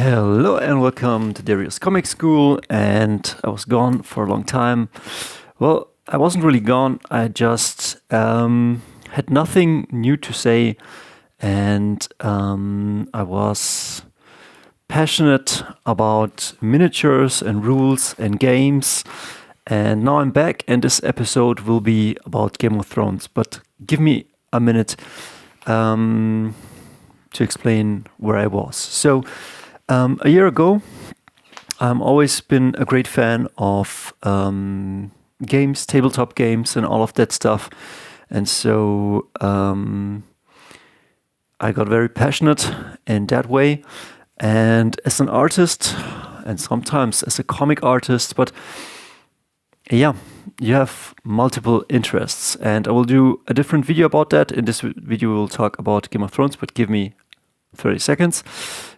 Hello and welcome to Darius Comic School. And I was gone for a long time. Well, I wasn't really gone. I just had nothing new to say, and I was passionate about miniatures and rules and games. And now I'm back, and this episode will be about Game of Thrones. But give me a minute to explain where I was. So, a year ago, I've always been a great fan of games, tabletop games, and all of that stuff. And so I got very passionate in that way. And as an artist, and sometimes as a comic artist, but yeah, you have multiple interests. And I will do a different video about that. In this video, we'll talk about Game of Thrones, but give me 30 seconds.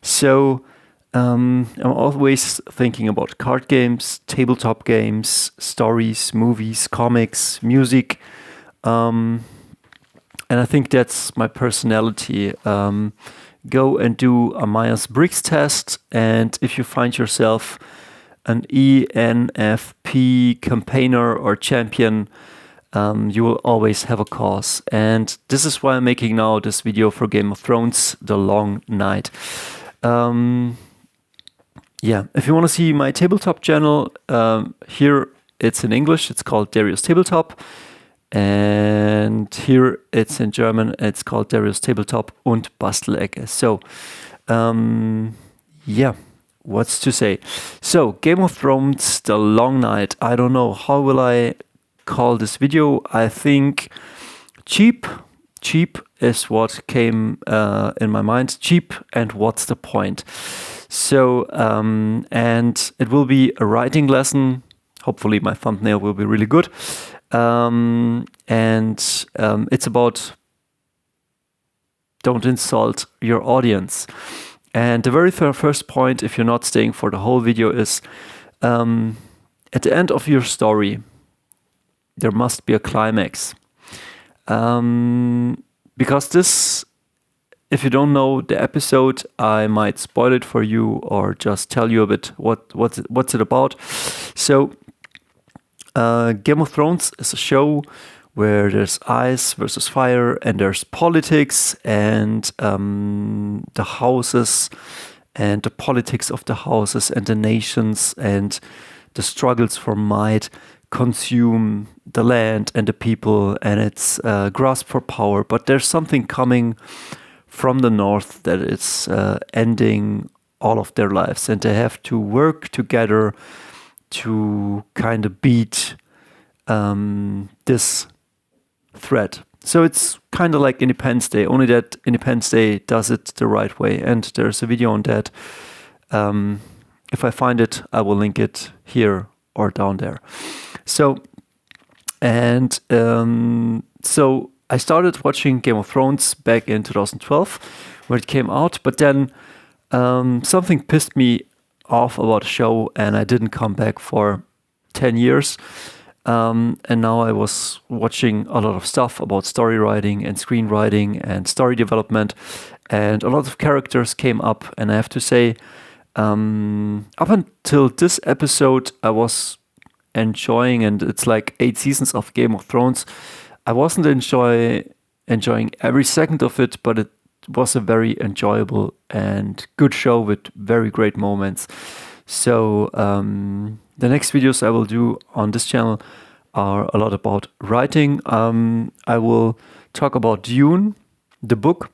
So I'm always thinking about card games, tabletop games, stories, movies, comics, music. And I think that's my personality. Go and do a Myers-Briggs test. And if you find yourself an ENFP campaigner or champion, you will always have a cause. And this is why I'm making now this video for Game of Thrones, The Long Night. Yeah, if you want to see my tabletop channel, here it's in English, it's called Darius Tabletop. And here it's in German, it's called Darius Tabletop und Bastelecke. So, yeah, what's to say? So, Game of Thrones, The Long Night. I don't know, how will I call this video? I think cheap is what came in my mind. Cheap, and what's the point? So, and it will be a writing lesson. Hopefully my thumbnail will be really good. And it's about don't insult your audience. And the very first point, if you're not staying for the whole video, is at the end of your story, there must be a climax. Because this, if you don't know the episode, I might spoil it for you or just tell you a bit what's it about. So, Game of Thrones is a show where there's ice versus fire, and there's politics and the houses and the politics of the houses and the nations and the struggles for might consume the land and the people, and it's grasp for power. But there's something coming from the north that is ending all of their lives, and they have to work together to kind of beat this threat. So it's kind of like Independence Day, only that Independence Day does it the right way, and there's a video on that. If I find it, I will link it here or down there. So, and so I started watching Game of Thrones back in 2012 when it came out, but then something pissed me off about the show, and I didn't come back for 10 years. And now I was watching a lot of stuff about story writing and screenwriting and story development, and a lot of characters came up, and I have to say, up until this episode, I was enjoying, and it's like 8 seasons of Game of Thrones. I wasn't enjoying every second of it, but it was a very enjoyable and good show with very great moments. So the next videos I will do on this channel are a lot about writing. I will talk about Dune, the book,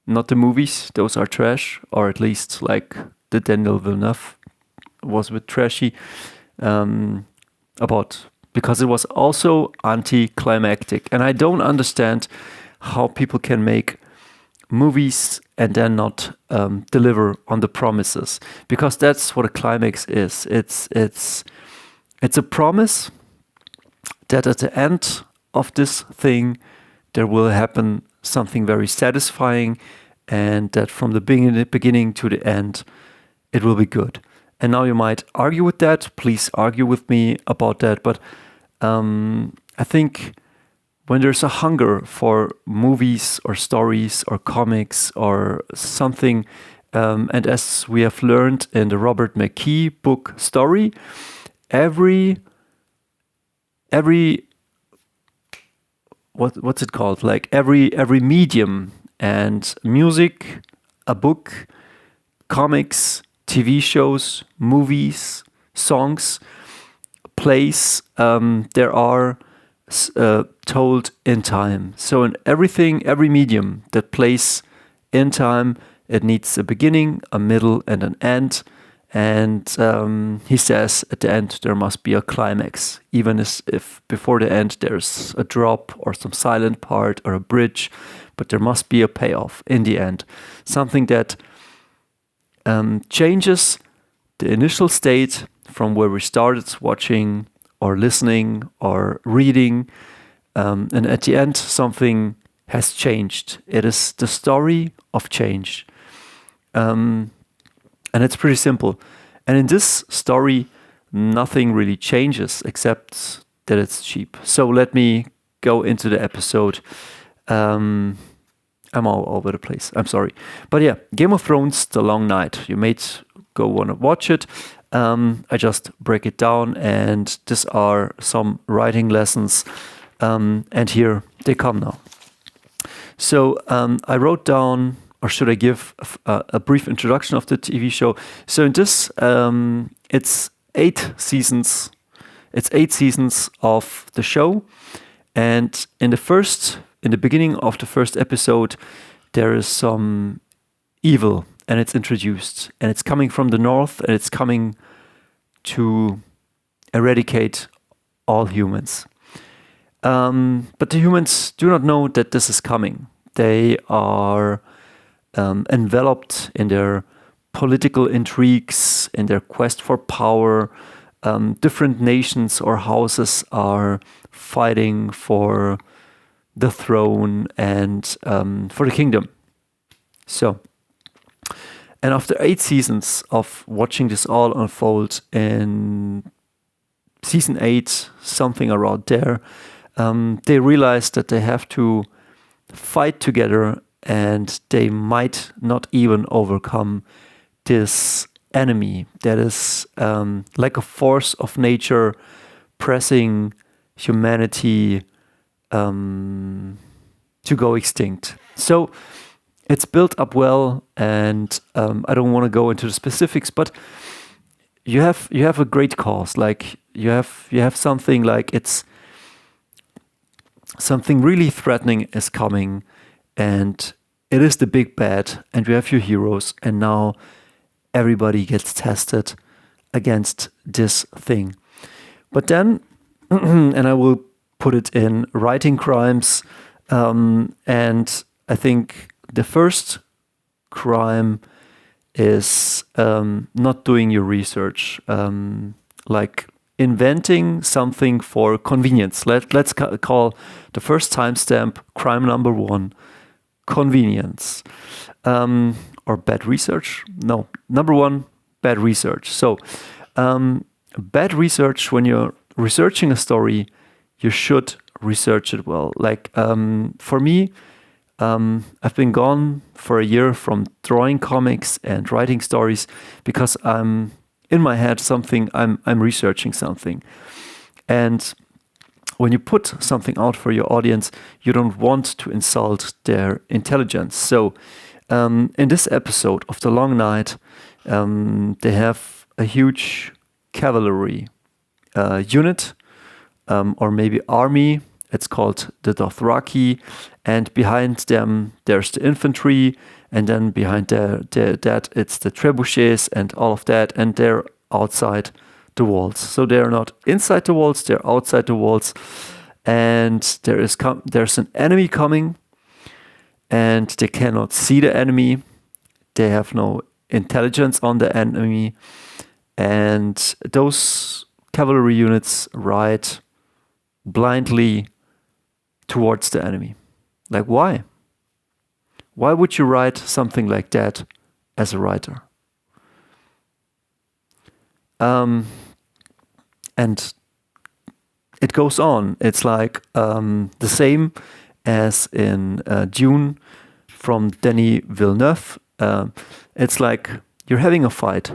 not the movies. Those are trash, or at least like the Daniel Villeneuve was a bit trashy. Because it was also anticlimactic. And I don't understand how people can make movies and then not deliver on the promises. Because that's what a climax is. It's a promise that at the end of this thing, there will happen something very satisfying, and that from the beginning to the end, it will be good. And now you might argue with that. Please argue with me about that. But I think when there's a hunger for movies or stories or comics or something And as we have learned in the Robert McKee book Story, every what's it called? Like every medium, and music, a book, comics, TV shows, movies, songs, plays, there are told in time. So in everything, every medium that plays in time, it needs a beginning, a middle, and an end. And he says at the end there must be a climax, even if before the end there's a drop or some silent part or a bridge, but there must be a payoff in the end. Something that changes the initial state from where we started watching or listening or reading. And at the end, something has changed. It is the story of change. And it's pretty simple. And in this story, nothing really changes except that it's cheap. So let me go into the episode. I'm all over the place. I'm sorry. But yeah, Game of Thrones, The Long Night. You might go want to watch it. I just break it down, and these are some writing lessons. And here they come now. So I wrote down, or should I give a brief introduction of the TV show? So in this, it's 8 seasons. It's 8 seasons of the show. And in the beginning of the first episode, there is some evil, and it's introduced. And it's coming from the north, and it's coming to eradicate all humans. But the humans do not know that this is coming. They are enveloped in their political intrigues, in their quest for power. Different nations or houses are fighting for the throne and for the kingdom. So, and after 8 seasons of watching this all unfold, in season 8, something around there, they realize that they have to fight together, and they might not even overcome this enemy that is like a force of nature pressing humanity to go extinct. So it's built up well, and I don't want to go into the specifics, but you have a great cause. Like you have something like it's something really threatening is coming, and it is the big bad, and you have your heroes, and now everybody gets tested against this thing. But then, and I will put it in writing crimes, and I think the first crime is not doing your research, like inventing something for convenience. Let's call the first timestamp crime number 1, convenience. Or bad research? No, number 1, bad research. So bad research, when you're researching a story, you should research it well. Like for me, I've been gone for a year from drawing comics and writing stories because I'm in my head I'm researching something. And when you put something out for your audience, you don't want to insult their intelligence. So in this episode of The Long Night, they have a huge cavalry unit, or maybe army. It's called the Dothraki, and behind them there's the infantry, and then behind that it's the trebuchets and all of that, and they're outside the walls. So they're not inside the walls, they're outside the walls, and there's an enemy coming, and they cannot see the enemy. They have no intelligence on the enemy, and those cavalry units ride blindly towards the enemy. Like, why? Why would you write something like that as a writer? And it goes on. It's like the same as in Dune from Denis Villeneuve. It's like you're having a fight,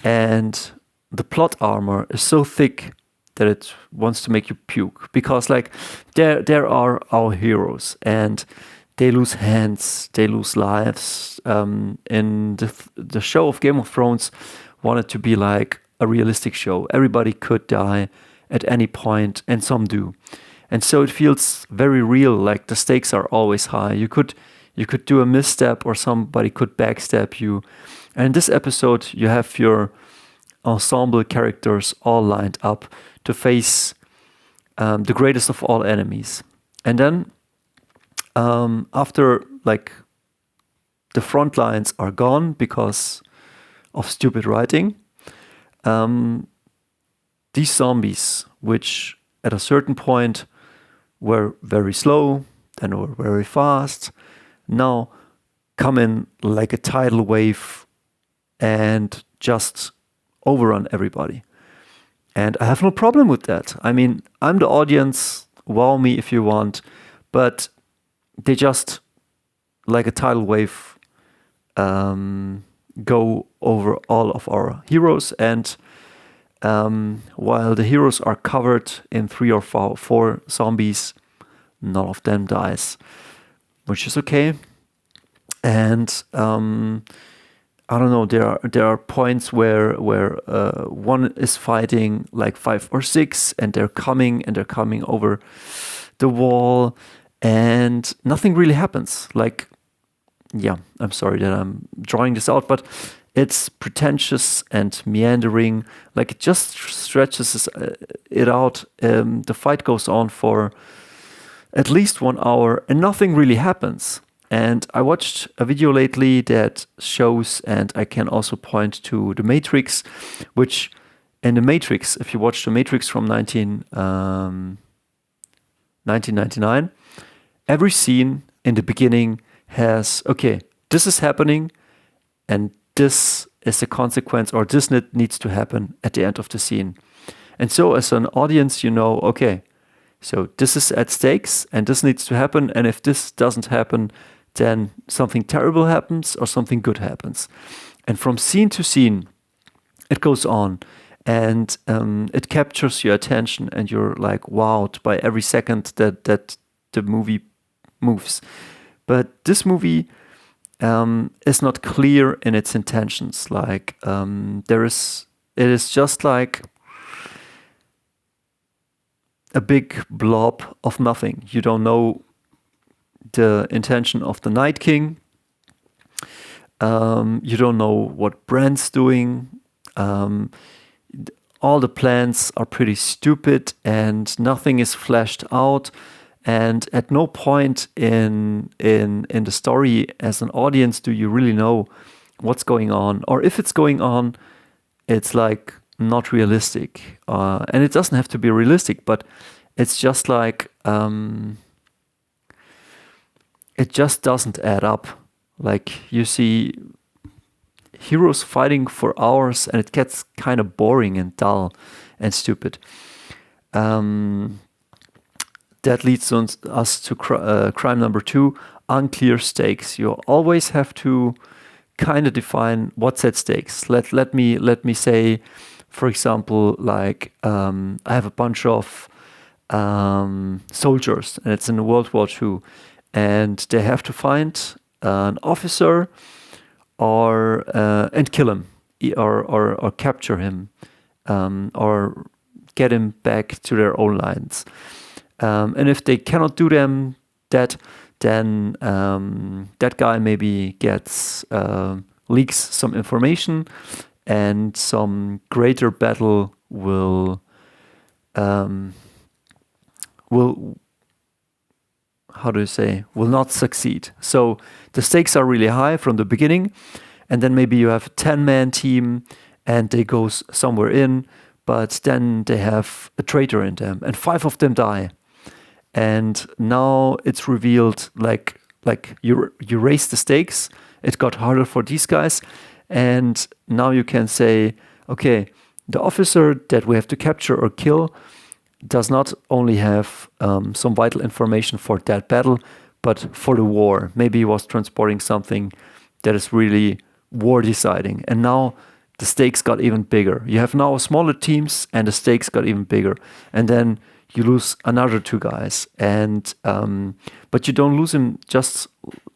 and the plot armor is so thick that it wants to make you puke, because like there are our heroes, and they lose hands, they lose lives. And the show of Game of Thrones wanted to be like a realistic show. Everybody could die at any point, and some do. And so it feels very real, like the stakes are always high. You could do a misstep, or somebody could backstab you. And in this episode, you have your ensemble characters all lined up to face the greatest of all enemies. And then after like the front lines are gone because of stupid writing, these zombies, which at a certain point were very slow, then were very fast, now come in like a tidal wave and just overrun everybody. And I have no problem with that. I mean, I'm the audience, wow me if you want, but they just, like a tidal wave, go over all of our heroes. And while the heroes are covered in 3 or 4 zombies, none of them dies, which is okay. And I don't know, there are points where one is fighting like 5 or 6, and they're coming over the wall, and nothing really happens. Like, yeah, I'm sorry that I'm drawing this out, but it's pretentious and meandering. Like, it just stretches it out. The fight goes on for at least 1 hour, and nothing really happens. And I watched a video lately that shows, and I can also point to The Matrix, which in The Matrix, if you watch The Matrix from 1999, every scene in the beginning has, okay, this is happening, and this is the consequence, or this needs to happen at the end of the scene. And so as an audience, you know, okay, so this is at stakes, and this needs to happen, and if this doesn't happen, then something terrible happens or something good happens. And from scene to scene, it goes on, and it captures your attention, and you're like wowed by every second that the movie moves. But this movie is not clear in its intentions. Like it is just like a big blob of nothing. You don't know the intention of the Night King. You don't know what Brand's doing. All the plans are pretty stupid, and nothing is fleshed out. And at no point in the story, as an audience, do you really know what's going on, or if it's going on, it's like not realistic. And it doesn't have to be realistic, but it's just like it just doesn't add up. Like, you see heroes fighting for hours, and it gets kind of boring and dull and stupid. That leads us to crime number 2, unclear stakes. You always have to kind of define what's at stakes. Let me say, for example, like I have a bunch of soldiers, and it's in World War II, and they have to find an officer or and kill him, or capture him, or get him back to their own lines. And if they cannot do that, then that guy maybe gets leaks some information, and some greater battle will not succeed. So the stakes are really high from the beginning, and then maybe you have a 10-man team, and they go somewhere in, but then they have a traitor in them, and 5 of them die. And now it's revealed, like you raise the stakes. It got harder for these guys, and now you can say, okay, the officer that we have to capture or kill does not only have some vital information for that battle, but for the war. Maybe he was transporting something that is really war deciding. And now the stakes got even bigger. You have now smaller teams, and the stakes got even bigger. And then you lose another 2 guys, and but you don't lose him just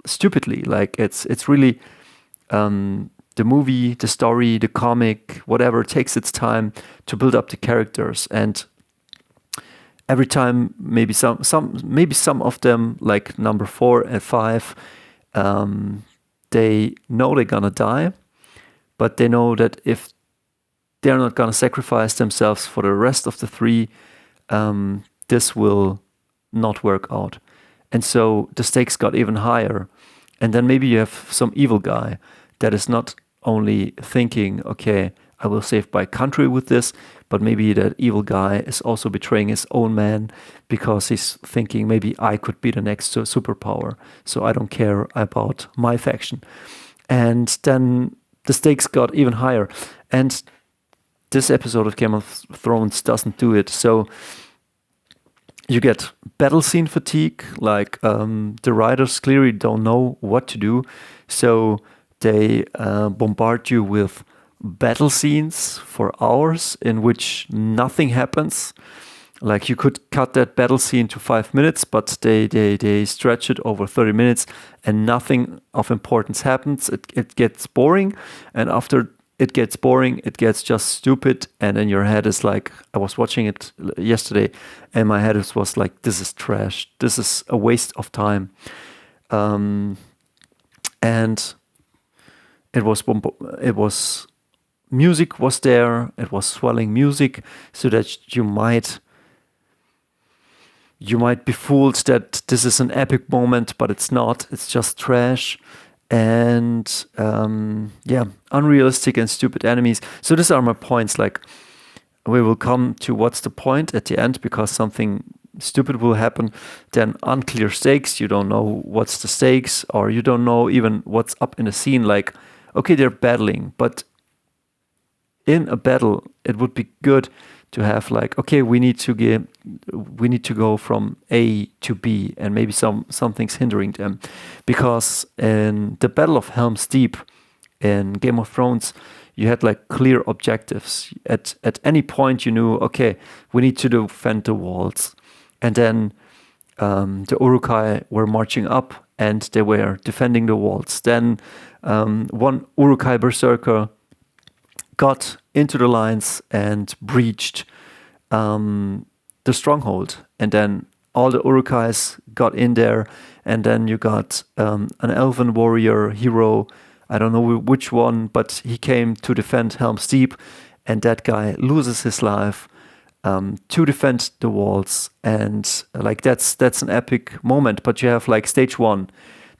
stupidly. Like it's really the movie, the story, the comic, whatever takes its time to build up the characters. And every time, maybe some of them, like number 4 and 5, they know they're gonna die, but they know that if they're not gonna sacrifice themselves for the rest of the 3, this will not work out. And so the stakes got even higher. And then maybe you have some evil guy that is not only thinking, okay, I will save my country with this, but maybe that evil guy is also betraying his own man because he's thinking, maybe I could be the next superpower, so I don't care about my faction. And then the stakes got even higher. And this episode of Game of Thrones doesn't do it. So you get battle scene fatigue, like the writers clearly don't know what to do. So they bombard you with battle scenes for hours in which nothing happens. Like you could cut that battle scene to 5 minutes, but they stretch it over 30 minutes and nothing of importance happens. It gets boring, and after it gets boring, it gets just stupid, and in your head is like, I was watching it yesterday, and my head was like, this is trash. This is a waste of time. And it was music was there. It was swelling music, so that you might be fooled that this is an epic moment, but it's not. It's just trash. And unrealistic and stupid enemies. So these are my points. Like, we will come to what's the point at the end, because something stupid will happen. Then unclear stakes. You don't know what's the stakes, or you don't know even what's up in the scene. Like, okay, they're battling, but in a battle, it would be good to have like, okay, we need to go from A to B, and maybe something's hindering them. Because in the Battle of Helm's Deep in Game of Thrones, you had like clear objectives. At any point you knew, okay, we need to defend the walls. And then the Uruk-hai were marching up and they were defending the walls. Then one Uruk-hai berserker got into the lines and breached the stronghold. And then all the Uruk-hais got in there, and then you got an elven warrior hero, I don't know which one, but he came to defend Helm's Deep, and that guy loses his life to defend the walls. And like that's an epic moment. But you have like stage 1,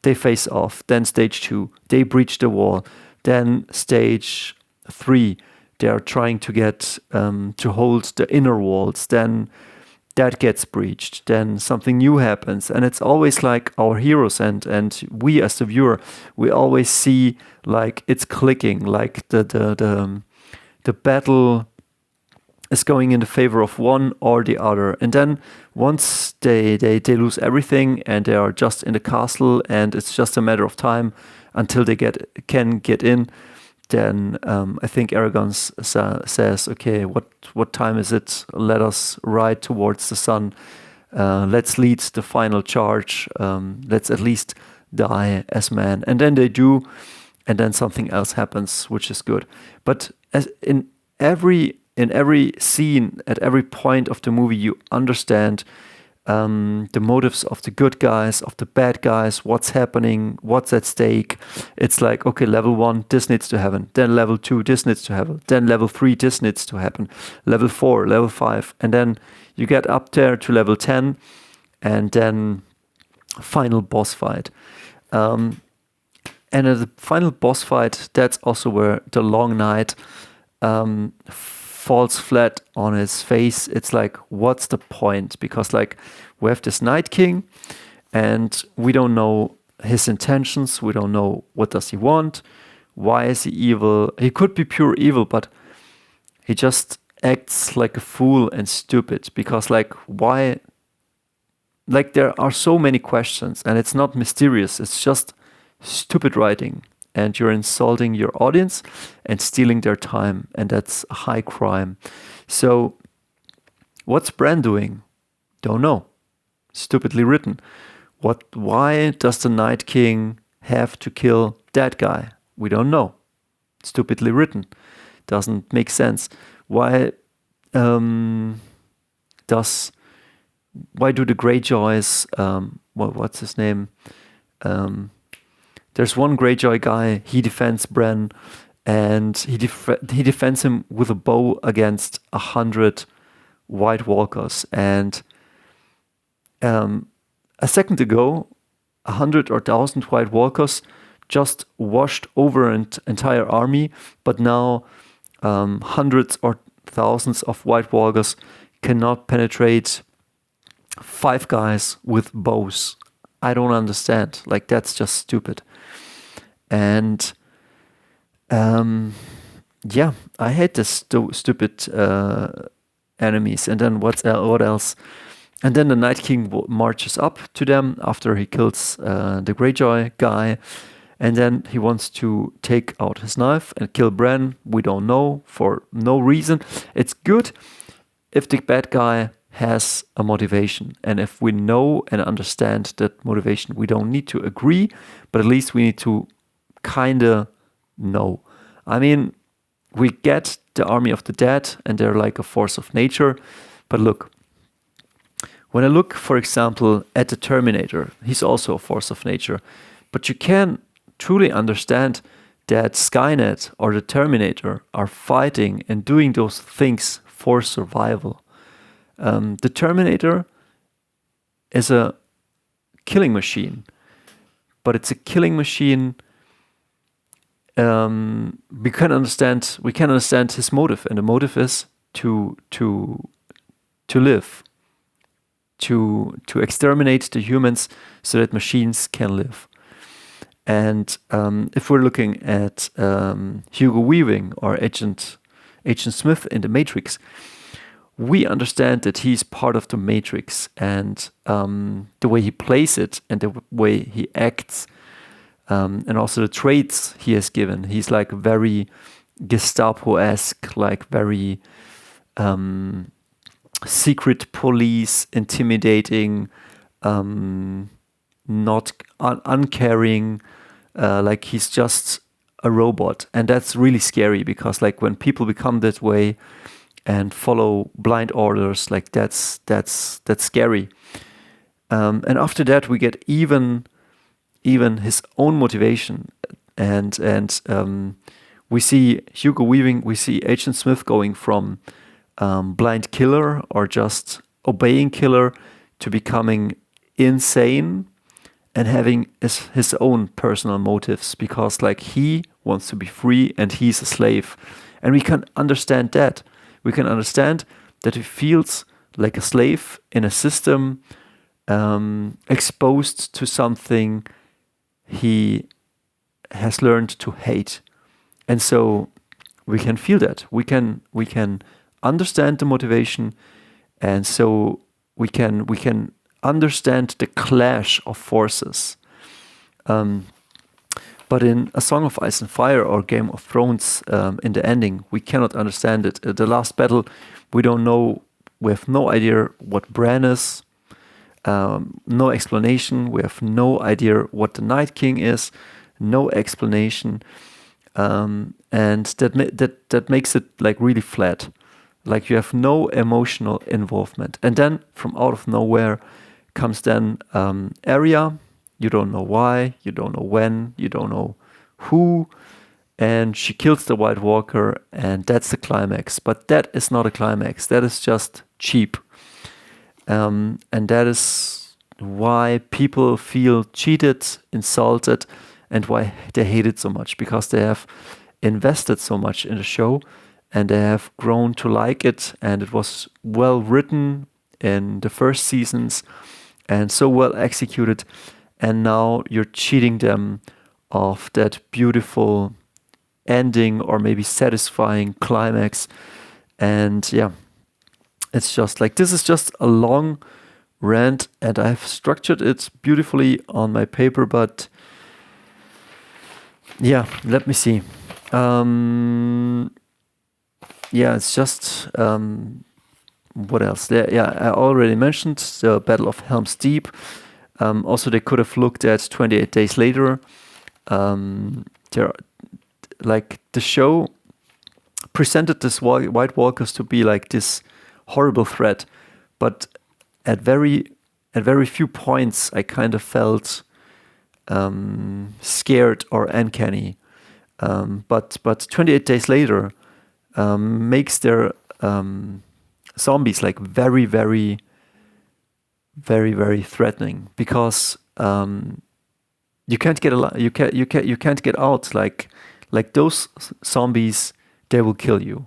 they face off. Then stage 2, they breach the wall. Then stage 3, they are trying to get to hold the inner walls. Then that gets breached. Then something new happens, and it's always like our heroes and we as the viewer, we always see like it's clicking, like the battle is going in the favor of one or the other. And then once they lose everything and they are just in the castle, and it's just a matter of time until they can get in. Then I think Aragorn says, okay, what time is it? Let us ride towards the sun. Let's lead the final charge. Let's at least die as men. And then they do, and then something else happens, which is good. But as in every scene, at every point of the movie, you understand the motives of the good guys, of the bad guys, what's happening, what's at stake. It's like, okay, level 1, this needs to happen. Then level 2, this needs to happen. Then level 3, this needs to happen. Level 4, level 5. And then you get up there to level 10, and then final boss fight. And at the final boss fight, that's also where the Long Night falls flat on his face. It's like, what's the point? Because like, we have this Night King, and we don't know his intentions. We don't know what does he want. Why is he evil? He could be pure evil, but he just acts like a fool and stupid. Because like, why? Like, there are so many questions, and it's not mysterious. It's just stupid writing. and you're insulting your audience and stealing their time, and that's a high crime. So what's Bran doing? Don't know. Stupidly written. Why does the Night King have to kill that guy? We don't know. Stupidly written. Doesn't make sense. Why do the Greyjoys, what's his name? There's one Greyjoy guy, he defends Bran, and he defends him with a bow against 100 White Walkers. And a second ago, 100 or 1,000 White Walkers just washed over an entire army, but now hundreds or thousands of White Walkers cannot penetrate 5 guys with bows. I don't understand. Like, that's just stupid. And yeah, I hate this stupid enemies. And then what else? And then the Night King marches up to them after he kills the Greyjoy guy. And then he wants to take out his knife and kill Bran. We don't know, for no reason. It's good if the bad guy has a motivation. And if we know and understand that motivation, we don't need to agree, but at least we need to kind of know. I mean, we get the army of the dead and they're like a force of nature. But look, when I look, for example, at the Terminator, he's also a force of nature. But you can truly understand that Skynet or the Terminator are fighting and doing those things for survival. The Terminator is a killing machine, but it's a killing machine. We can understand his motive, and the motive is to live, to exterminate the humans so that machines can live. And if we're looking at Hugo Weaving or Agent Smith in The Matrix, we understand that he's part of the Matrix, and the way he plays it and the way he acts, and also the traits he has given. He's like very Gestapo-esque, like very secret police, intimidating, not uncaring, like he's just a robot. And that's really scary, because like when people become that way and follow blind orders, like that's scary. And after that we get even his own motivation, and we see Hugo Weaving, we see Agent Smith going from blind killer or just obeying killer to becoming insane and having his own personal motives, because like he wants to be free and he's a slave. And we can understand that. We can understand that he feels like a slave in a system, exposed to something he has learned to hate. And so we can feel that. We can understand the motivation, and so we can understand the clash of forces. But in A Song of Ice and Fire or Game of Thrones, in the ending, we cannot understand it. The last battle, we don't know. We have no idea what Bran is. No explanation. We have no idea what the Night King is. No explanation. And that makes it like really flat. Like you have no emotional involvement. And then from out of nowhere comes then Arya. You don't know why, you don't know when, you don't know who, and she kills the White Walker, and that's the climax. But that is not a climax. That is just cheap. And that is why people feel cheated, insulted, and why they hate it so much, because they have invested so much in the show and they have grown to like it, and it was well written in the first seasons and so well executed. And now you're cheating them of that beautiful ending or maybe satisfying climax. And yeah, it's just like, this is just a long rant, and I've structured it beautifully on my paper, but Yeah, let me see. Yeah, it's just what else? Yeah, I already mentioned the Battle of Helm's Deep. Also, they could have looked at 28 Days Later. There, like the show presented this White Walkers to be like this horrible threat, but at very few points, I kind of felt scared or uncanny. But 28 Days Later makes their zombies like very threatening, because you can't get you can't get out. Like those zombies, they will kill you.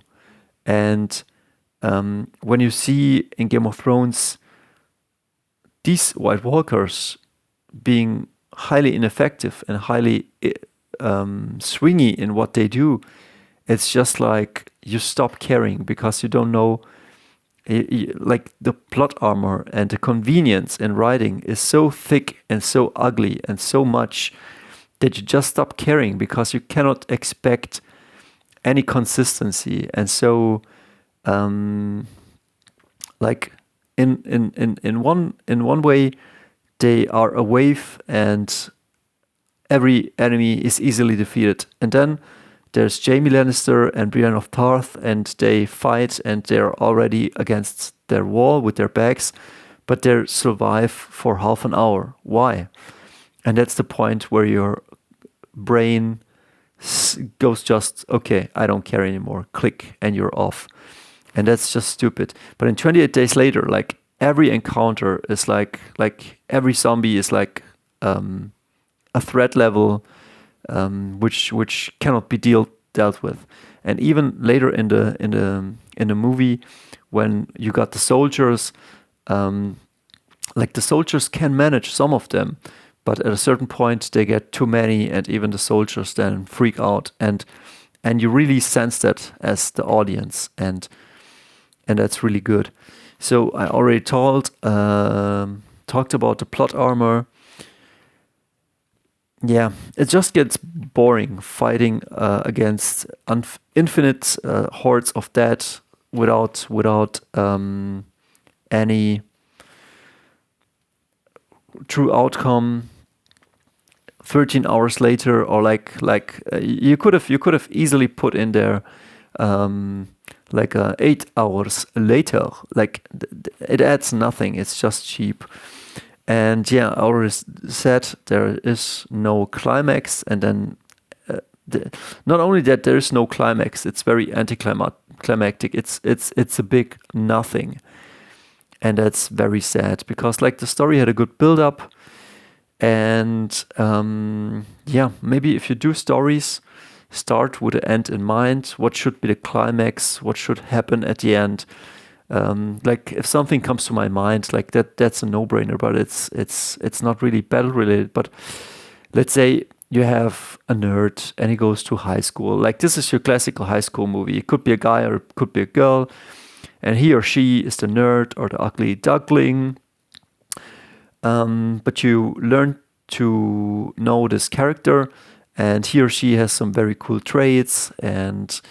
And when you see in Game of Thrones these White Walkers being highly ineffective and highly swingy in what they do, it's just like you stop caring, because you don't know. Like the plot armor and the convenience in writing is so thick and so ugly and so much that you just stop caring, because you cannot expect any consistency. And so, like in one way, they are a wave, and every enemy is easily defeated. And then there's Jaime Lannister and Brienne of Tarth, and they fight, and they're already against their wall with their backs, but they survive for half an hour. Why? And that's the point where your brain goes just, okay, I don't care anymore. Click, and you're off. And that's just stupid. But in 28 Days Later, like every encounter is like every zombie is like a threat level which cannot be dealt with. And even later in the movie, when you got the soldiers, like the soldiers can manage some of them, but at a certain point they get too many, and even the soldiers then freak out, and you really sense that as the audience, and that's really good. So I already talked about the plot armor. Yeah, it just gets boring fighting against infinite hordes of dead without any true outcome. 13 hours later, or you could have easily put in there 8 hours later. Like it adds nothing. It's just cheap. And yeah, I already said there is no climax, and then not only that, there is no climax. It's very anticlimactic. It's a big nothing, and that's very sad, because like the story had a good build up, and yeah, maybe if you do stories, start with the end in mind. What should be the climax? What should happen at the end? Like if something comes to my mind, like that's a no-brainer, but it's not really battle related. But let's say you have a nerd and he goes to high school. Like this is your classical high school movie. It could be a guy or it could be a girl, and he or she is the nerd or the ugly duckling. But you learn to know this character, and he or she has some very cool traits, and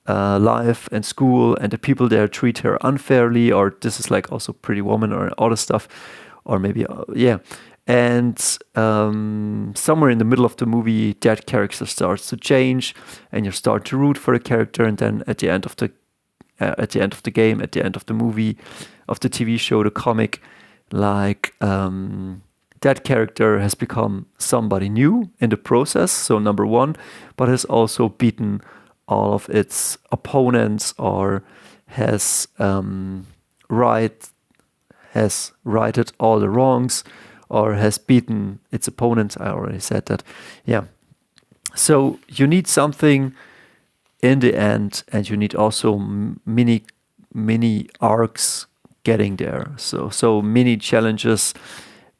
life and school, and the people there treat her unfairly, or this is like also Pretty Woman or all the stuff, or maybe yeah. And somewhere in the middle of the movie, that character starts to change, and you start to root for the character. And then at the end of the game, at the end of the movie, of the TV show, the comic, like that character has become somebody new in the process. So number one, but has also beaten all of its opponents, or has righted all the wrongs, or has beaten its opponents. I already said that. Yeah. So you need something in the end, and you need also mini arcs getting there. So mini challenges,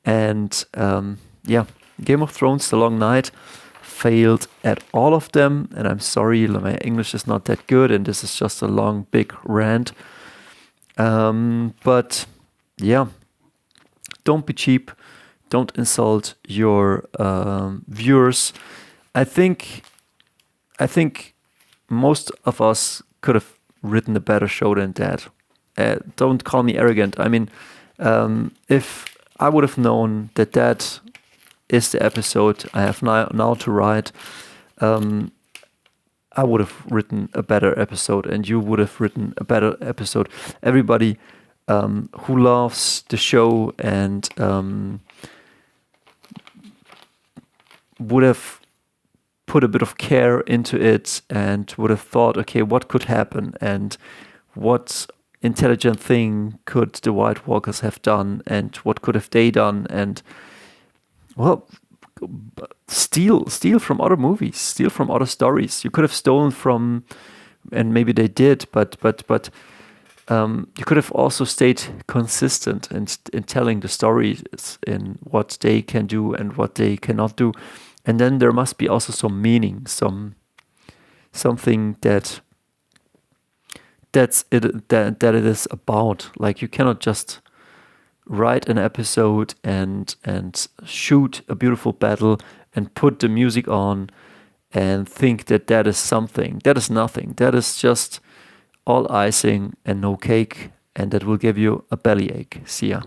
and yeah, Game of Thrones: The Long Night failed at all of them, and I'm sorry, my English is not that good, and this is just a long, big rant. But yeah, don't be cheap. Don't insult your viewers. I think most of us could have written a better show than that. Don't call me arrogant. I mean, if I would have known that that is the episode I have now to write, I would have written a better episode, and you would have written a better episode. Everybody who loves the show and would have put a bit of care into it and would have thought, okay, what could happen and what intelligent thing could the White Walkers have done and what could have they done, and well, steal from other movies, steal from other stories. You could have stolen from, and maybe they did, but you could have also stayed consistent in telling the stories in what they can do and what they cannot do. And then there must be also some meaning, something that it is about. Like, you cannot just write an episode and shoot a beautiful battle and put the music on and think that that is something. That is nothing. That is just all icing and no cake, and that will give you a bellyache. See ya.